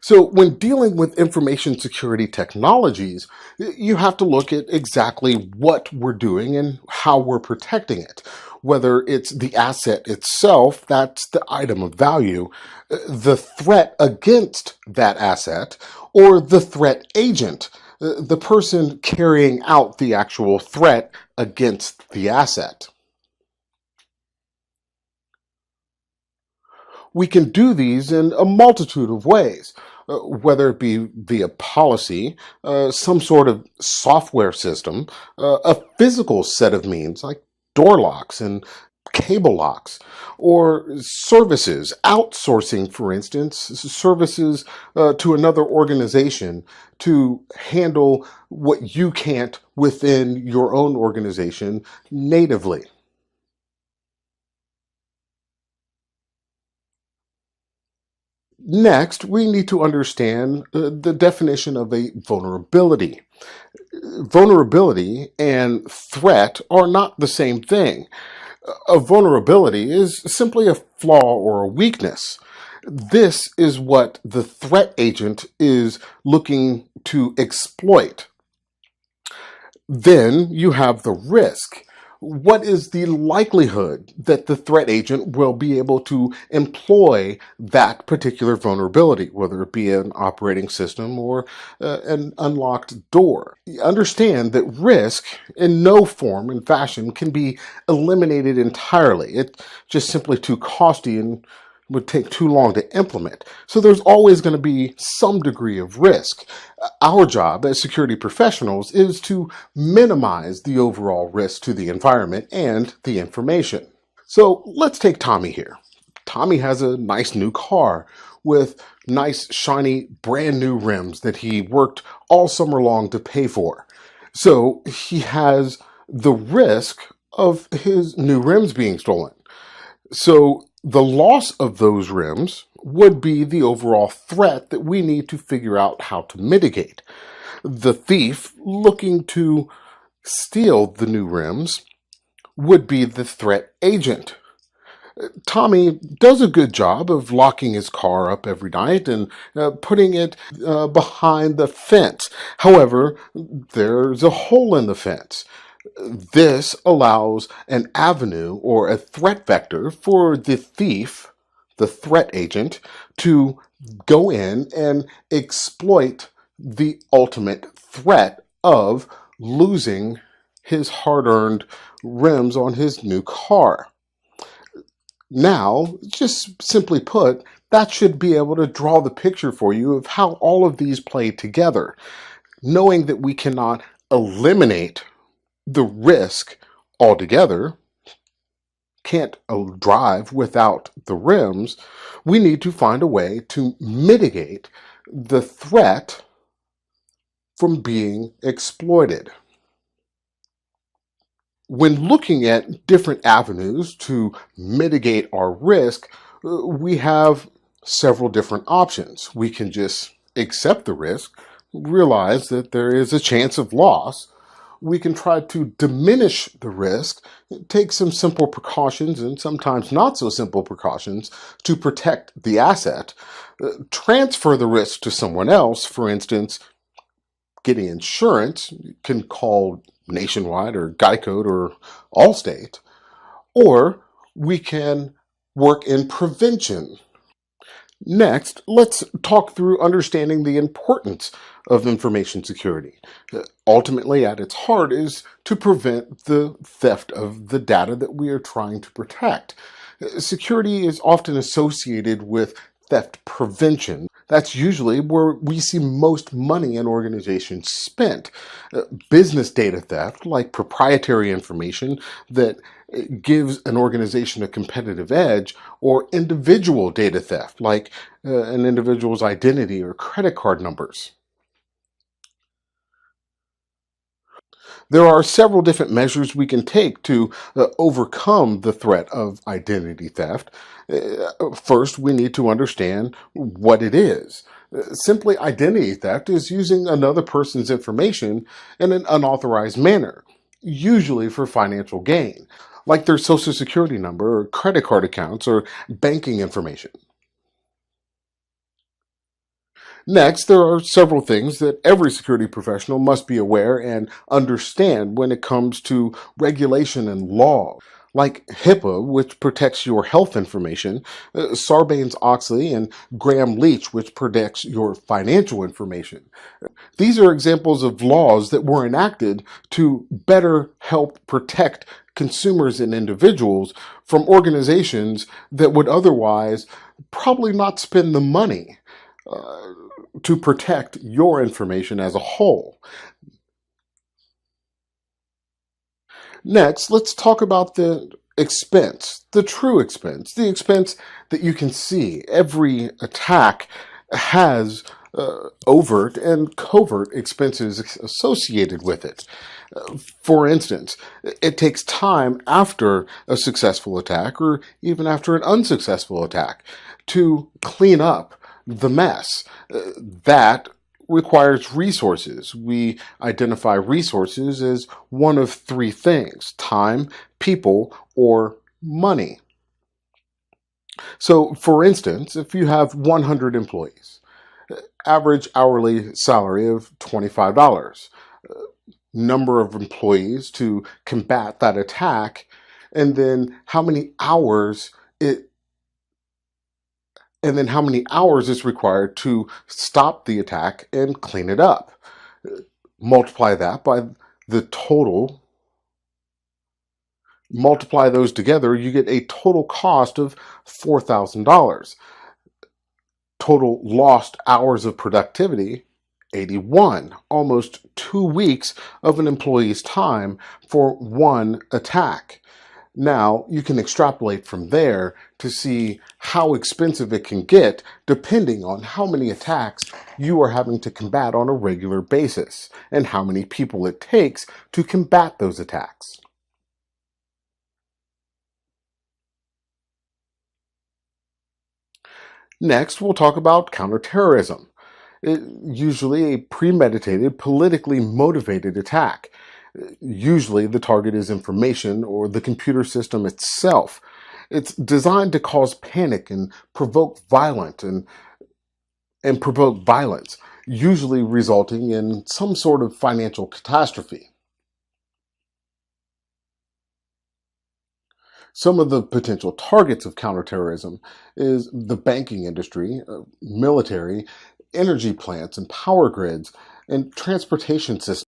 So when dealing with information security technologies, you have to look at exactly what we're doing and how we're protecting it. Whether it's the asset itself, that's the item of value, the threat against that asset, or the threat agent, the person carrying out the actual threat against the asset. We can do these in a multitude of ways, whether it be via policy, some sort of software system, a physical set of means like door locks and cable locks, or services, outsourcing, for instance, services to another organization to handle what you can't within your own organization natively. Next, we need to understand the definition of a vulnerability. Vulnerability and threat are not the same thing. A vulnerability is simply a flaw or a weakness. This is what the threat agent is looking to exploit. Then you have the risk. What is the likelihood that the threat agent will be able to employ that particular vulnerability, whether it be an operating system or an unlocked door? Understand that risk in no form and fashion can be eliminated entirely. It's just simply too costly and would take too long to implement. So there's always going to be some degree of risk. Our job as security professionals is to minimize the overall risk to the environment and the information. So let's take Tommy here. Tommy has a nice new car with nice, shiny, brand new rims that he worked all summer long to pay for. So he has the risk of his new rims being stolen. So the loss of those rims would be the overall threat that we need to figure out how to mitigate. The thief looking to steal the new rims would be the threat agent. Tommy does a good job of locking his car up every night and putting it behind the fence. However, there's a hole in the fence. This allows an avenue or a threat vector for the thief, the threat agent, to go in and exploit the ultimate threat of losing his hard-earned rims on his new car. Now, just simply put, that should be able to draw the picture for you of how all of these play together. Knowing that we cannot eliminate the risk altogether, can't drive without the rims, we need to find a way to mitigate the threat from being exploited. When looking at different avenues to mitigate our risk, we have several different options. We can just accept the risk, realize that there is a chance of loss. We can try to diminish the risk, take some simple precautions and sometimes not so simple precautions to protect the asset, transfer the risk to someone else. For instance, getting insurance, you can call Nationwide or Geico or Allstate, or we can work in prevention. Next, let's talk through understanding the importance of information security. Ultimately, at its heart is to prevent the theft of the data that we are trying to protect. Security is often associated with theft prevention. That's usually where we see most money in organizations spent. Business data theft, like proprietary information that gives an organization a competitive edge, or individual data theft, like an individual's identity or credit card numbers. There are several different measures we can take to overcome the threat of identity theft. First, we need to understand what it is. Simply, identity theft is using another person's information in an unauthorized manner, usually for financial gain, like their social security number or credit card accounts or banking information. Next, there are several things that every security professional must be aware and understand when it comes to regulation and law, like HIPAA, which protects your health information, Sarbanes-Oxley, and Graham-Leach, which protects your financial information. These are examples of laws that were enacted to better help protect consumers and individuals from organizations that would otherwise probably not spend the money uh, to protect your information as a whole. Next, let's talk about the expense, the true expense, the expense that you can see. Every attack has overt and covert expenses associated with it. For instance, it takes time after a successful attack or even after an unsuccessful attack to clean up the mess. That requires resources. We identify resources as one of three things: time, people, or money. So, for instance, if you have 100 employees, average hourly salary of $25, number of employees to combat that attack, and then how many hours it and then how many hours is required to stop the attack and clean it up. Multiply that by the total, multiply those together, you get a total cost of $4,000. Total lost hours of productivity, 81, almost 2 weeks of an employee's time for one attack. Now, you can extrapolate from there to see how expensive it can get depending on how many attacks you are having to combat on a regular basis and how many people it takes to combat those attacks. Next, we'll talk about counterterrorism. Usually a premeditated, politically motivated attack. Usually the target is information or the computer system itself. It's designed to cause panic and provoke violence, usually resulting in some sort of financial catastrophe. Some of the potential targets of counterterrorism is the banking industry, military, energy plants and power grids, and transportation systems.